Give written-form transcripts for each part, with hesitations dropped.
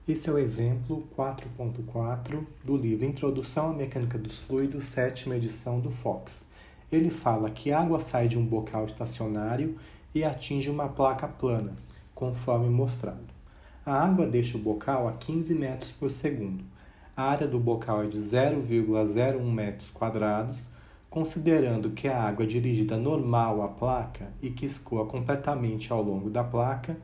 Esse é o exemplo 4.4 do livro Introdução à Mecânica dos Fluidos, 7ª edição do Fox. Ele fala que água sai de um bocal estacionário e atinge uma placa plana, conforme mostrado. A água deixa o bocal a 15 metros por segundo. A área do bocal é de 0,01 metros quadrados, considerando que a água é dirigida normal à placa e que escoa completamente ao longo da placa,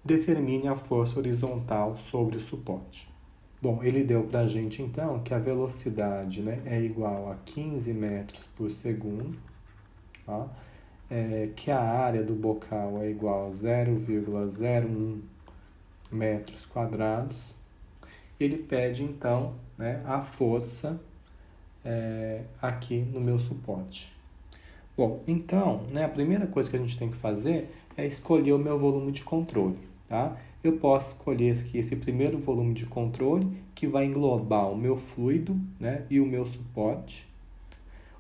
determine a força horizontal sobre o suporte. Bom, ele deu para a gente então que a velocidade é igual a 15 metros por segundo, tá? Que a área do bocal é igual a 0,01 metros quadrados. Ele pede então a força aqui no meu suporte. Bom, então, a primeira coisa que a gente tem que fazer é escolher o meu volume de controle, tá? Eu posso escolher aqui esse primeiro volume de controle, que vai englobar o meu fluido, e o meu suporte.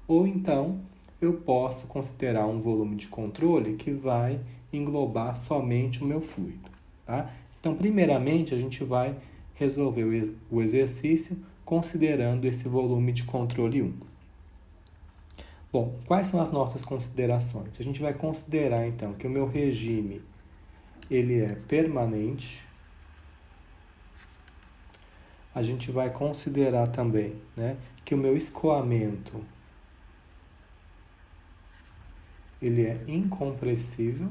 Ou então, eu posso considerar um volume de controle que vai englobar somente o meu fluido, tá? Então, primeiramente, a gente vai resolver o exercício considerando esse volume de controle 1. Bom, quais são as nossas considerações? A gente vai considerar, então, que o meu regime ele é permanente. A gente vai considerar também que o meu escoamento ele é incompressível.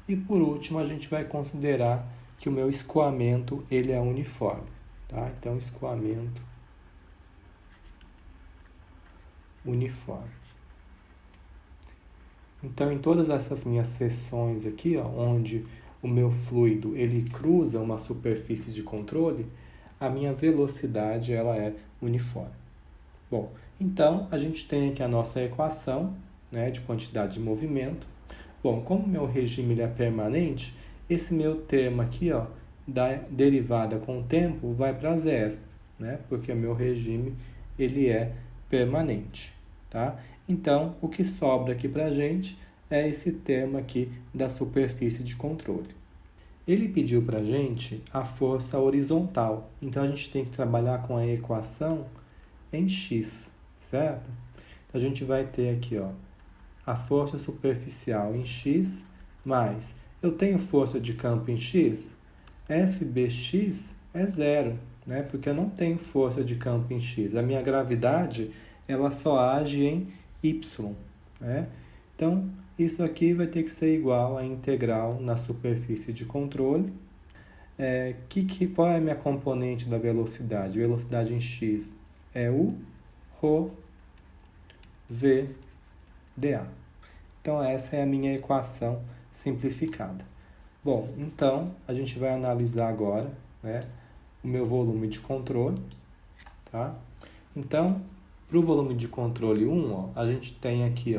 E, por último, a gente vai considerar que o meu escoamento ele é uniforme. Tá? Então, escoamento uniforme. Então, em todas essas minhas seções aqui, onde o meu fluido ele cruza uma superfície de controle, a minha velocidade ela é uniforme. Bom, então a gente tem aqui a nossa equação de quantidade de movimento. Bom, como meu regime ele é permanente, esse meu termo aqui, da derivada com o tempo, vai para zero, porque o meu regime ele é permanente. Tá? Então, o que sobra aqui para a gente é esse termo aqui da superfície de controle. Ele pediu para a gente a força horizontal, então a gente tem que trabalhar com a equação em x, certo? Então, a gente vai ter aqui a força superficial em x, mais eu tenho força de campo em x, FBx é zero, porque eu não tenho força de campo em x. A minha gravidade ela só age em y. Então, isso aqui vai ter que ser igual a integral na superfície de controle. Qual é a minha componente da velocidade? Velocidade em x é u ρ v dA. Então, essa é a minha equação simplificada. Bom, então, a gente vai analisar agora o meu volume de controle. Tá? Então, para o volume de controle 1, a gente tem aqui,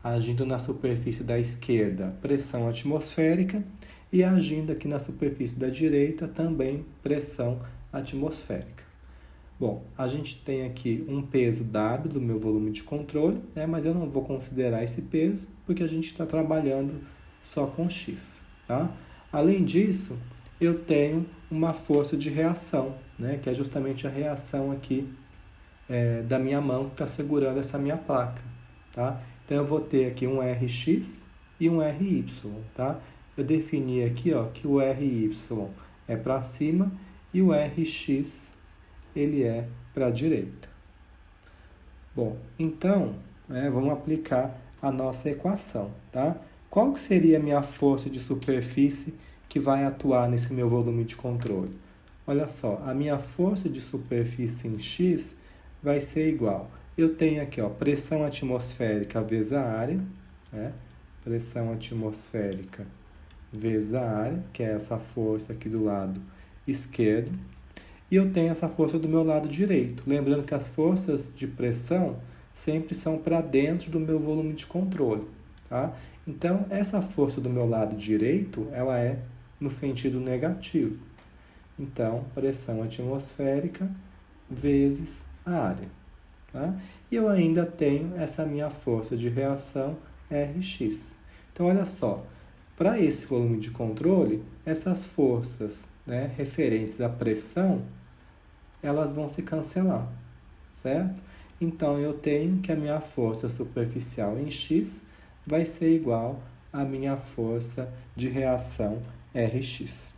agindo na superfície da esquerda, pressão atmosférica, e agindo aqui na superfície da direita, também pressão atmosférica. Bom, a gente tem aqui um peso W do meu volume de controle, mas eu não vou considerar esse peso, porque a gente está trabalhando só com X. Tá? Além disso, eu tenho uma força de reação, que é justamente a reação aqui da minha mão que está segurando essa minha placa. Tá? Então, eu vou ter aqui um Rx e um Ry. Tá? Eu defini aqui que o Ry é para cima e o Rx ele é para a direita. Bom, então, vamos aplicar a nossa equação. Tá? Qual que seria a minha força de superfície que vai atuar nesse meu volume de controle? Olha só, a minha força de superfície em x vai ser igual. Eu tenho aqui pressão atmosférica vezes a área, pressão atmosférica vezes a área, que é essa força aqui do lado esquerdo, e eu tenho essa força do meu lado direito. Lembrando que as forças de pressão sempre são para dentro do meu volume de controle. Tá? Então, essa força do meu lado direito, ela é no sentido negativo. Então, pressão atmosférica vezes a área. Tá? E eu ainda tenho essa minha força de reação Rx. Então, olha só, Para esse volume de controle, essas forças, né, referentes à pressão, elas vão se cancelar, certo? Então, eu tenho que a minha força superficial em X vai ser igual à minha força de reação Rx.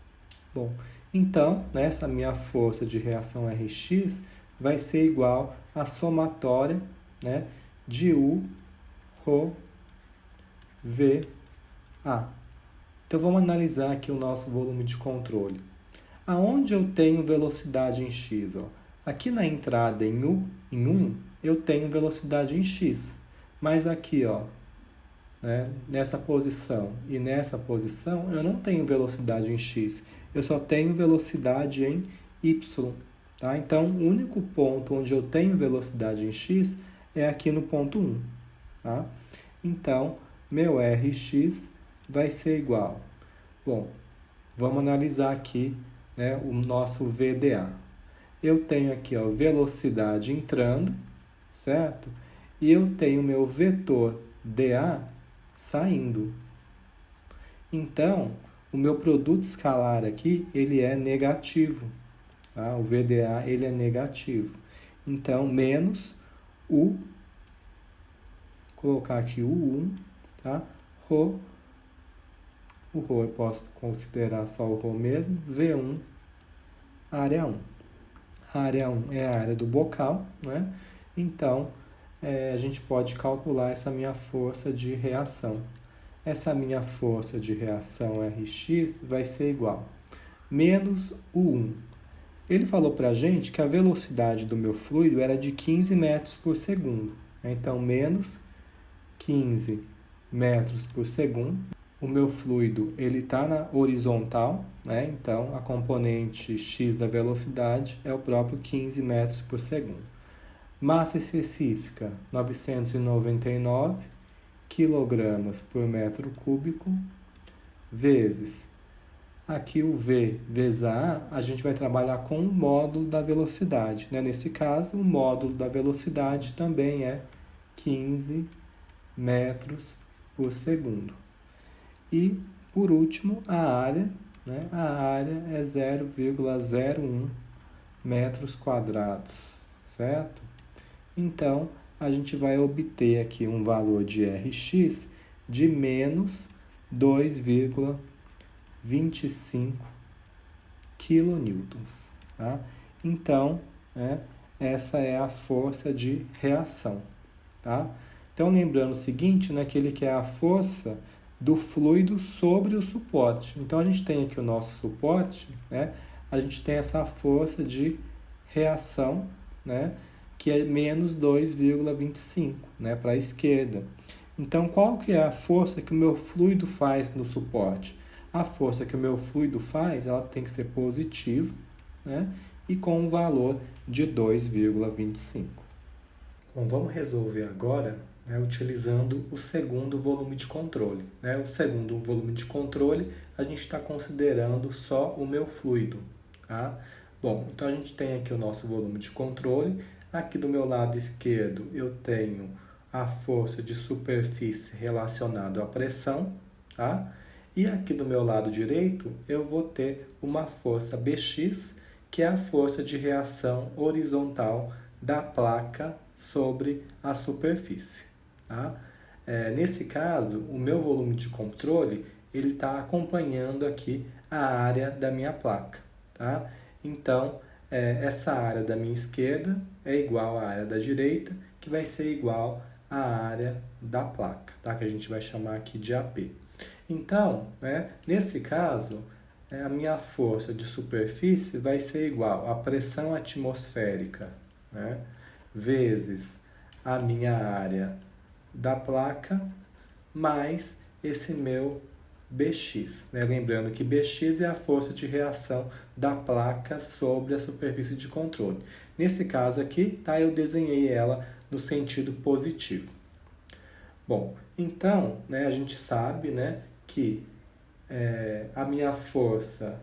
Bom, então, essa minha força de reação Rx vai ser igual à somatória, né, de U, Rho, V, A. Então, vamos analisar aqui o nosso volume de controle. Aonde eu tenho velocidade em x? Ó? Aqui na entrada em 1, eu tenho velocidade em x. Mas aqui, ó, né, nessa posição e nessa posição, eu não tenho velocidade em x. Eu só tenho velocidade em y. Tá? Então, o único ponto onde eu tenho velocidade em x é aqui no ponto 1. Tá? Então, meu Rx vai ser igual. Bom, vamos analisar aqui, né, o nosso VDA. Eu tenho aqui, ó, velocidade entrando, certo? E eu tenho meu vetor dA saindo. Então, o meu produto escalar aqui, ele é negativo. Tá? O VDA, ele é negativo. Então, menos U, colocar aqui o 1, tá? Rho, o Rho eu posso considerar só o Rho mesmo, V1, área 1. A área 1 é a área do bocal, né? Então, a gente pode calcular essa minha força de reação. Essa minha força de reação Rx vai ser igual menos o 1. Ele falou para a gente que a velocidade do meu fluido era de 15 metros por segundo. Então, menos 15 metros por segundo. O meu fluido ele está na horizontal, né? Então a componente x da velocidade é o próprio 15 metros por segundo. Massa específica 999 kg por metro cúbico, vezes, aqui o V vezes a gente vai trabalhar com o módulo da velocidade. Né? Nesse caso, o módulo da velocidade também é 15 metros por segundo. E, por último, a área, né? A área é 0,01 metros quadrados, certo? Então, a gente vai obter aqui um valor de Rx de menos 2,25 kN. Tá? Então, essa é a força de reação. Tá? Então, lembrando o seguinte, né, que ele quer a força do fluido sobre o suporte. Então, a gente tem aqui o nosso suporte, né? A gente tem essa força de reação, né? Que é menos 2,25, né? Para a esquerda. Então, qual que é a força que o meu fluido faz no suporte? A força que o meu fluido faz, ela tem que ser positiva, né? E com um valor de 2,25. Bom, vamos resolver agora, né, utilizando o segundo volume de controle. Né? O segundo volume de controle, a gente está considerando só o meu fluido. Tá? Bom, então a gente tem aqui o nosso volume de controle. Aqui do meu lado esquerdo eu tenho a força de superfície relacionada à pressão. Tá? E aqui do meu lado direito eu vou ter uma força Bx, que é a força de reação horizontal da placa sobre a superfície. Tá? Nesse caso, o meu volume de controle ele está acompanhando aqui a área da minha placa. Tá? Então, essa área da minha esquerda é igual à área da direita, que vai ser igual à área da placa, tá? Que a gente vai chamar aqui de AP. Então, nesse caso, a minha força de superfície vai ser igual à pressão atmosférica, né? Vezes a minha área da placa mais esse meu Bx. Né? Lembrando que Bx é a força de reação da placa sobre a superfície de controle. Nesse caso aqui, tá, eu desenhei ela no sentido positivo. Bom, então, né, a gente sabe, né, que a minha força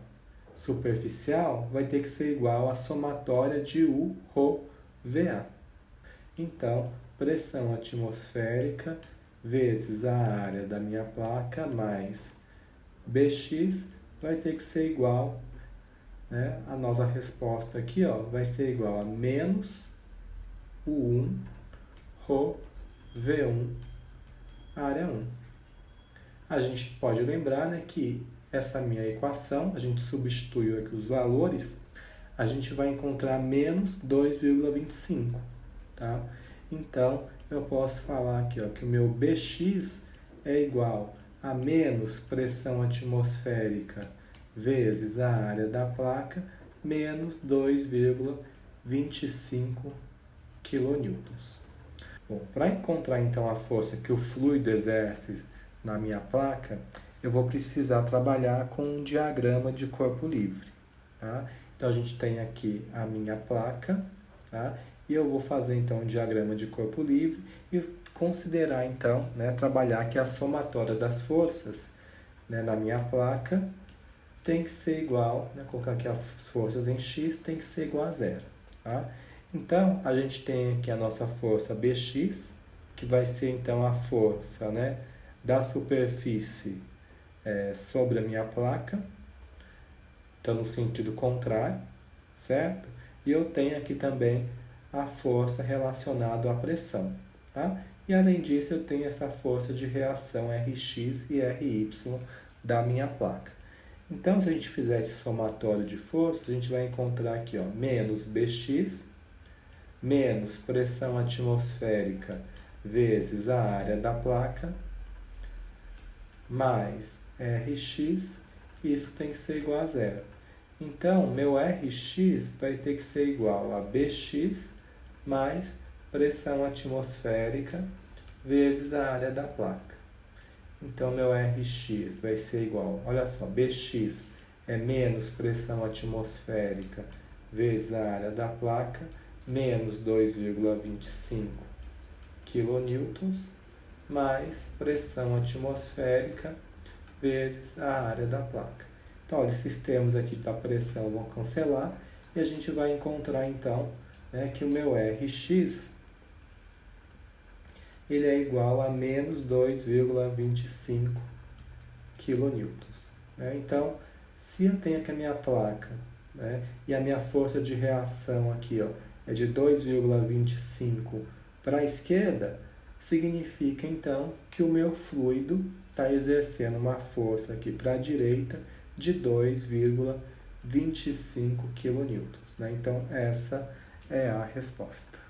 superficial vai ter que ser igual à somatória de U, Rho, VA. Então, pressão atmosférica vezes a área da minha placa mais Bx vai ter que ser igual, né, a nossa resposta aqui, ó, vai ser igual a menos U1 ρ V1 área 1. A gente pode lembrar, né, que essa minha equação, a gente substituiu aqui os valores, a gente vai encontrar menos 2,25, tá? Então, eu posso falar aqui, ó, que o meu Bx é igual a menos pressão atmosférica vezes a área da placa, menos 2,25 kN. Bom, para encontrar então a força que o fluido exerce na minha placa, eu vou precisar trabalhar com um diagrama de corpo livre, tá? Então, a gente tem aqui a minha placa, tá? E eu vou fazer então um diagrama de corpo livre e considerar então, né, trabalhar que a somatória das forças, né, na minha placa tem que ser igual, né, colocar aqui as forças em x, tem que ser igual a zero, tá? Então, a gente tem aqui a nossa força Bx, que vai ser então a força, né, da superfície sobre a minha placa, então no sentido contrário, certo? E eu tenho aqui também a força relacionada à pressão, tá? E além disso, eu tenho essa força de reação Rx e Ry da minha placa. Então, se a gente fizer esse somatório de forças, a gente vai encontrar aqui, ó, menos Bx, menos pressão atmosférica vezes a área da placa, mais Rx, isso tem que ser igual a zero. Então, meu Rx vai ter que ser igual a Bx mais pressão atmosférica vezes a área da placa. Então, meu Rx vai ser igual, olha só, Bx é menos pressão atmosférica vezes a área da placa, menos 2,25 kN, mais pressão atmosférica vezes a área da placa. Então, olha, esses termos aqui da pressão vão cancelar e a gente vai encontrar, então, né, que o meu Rx ele é igual a menos 2,25 kN. Né? Então, se eu tenho aqui a minha placa, né, e a minha força de reação aqui, ó, é de 2,25 para a esquerda, significa então que o meu fluido está exercendo uma força aqui para a direita de 2,25 kN. Né? Então, essa é a resposta.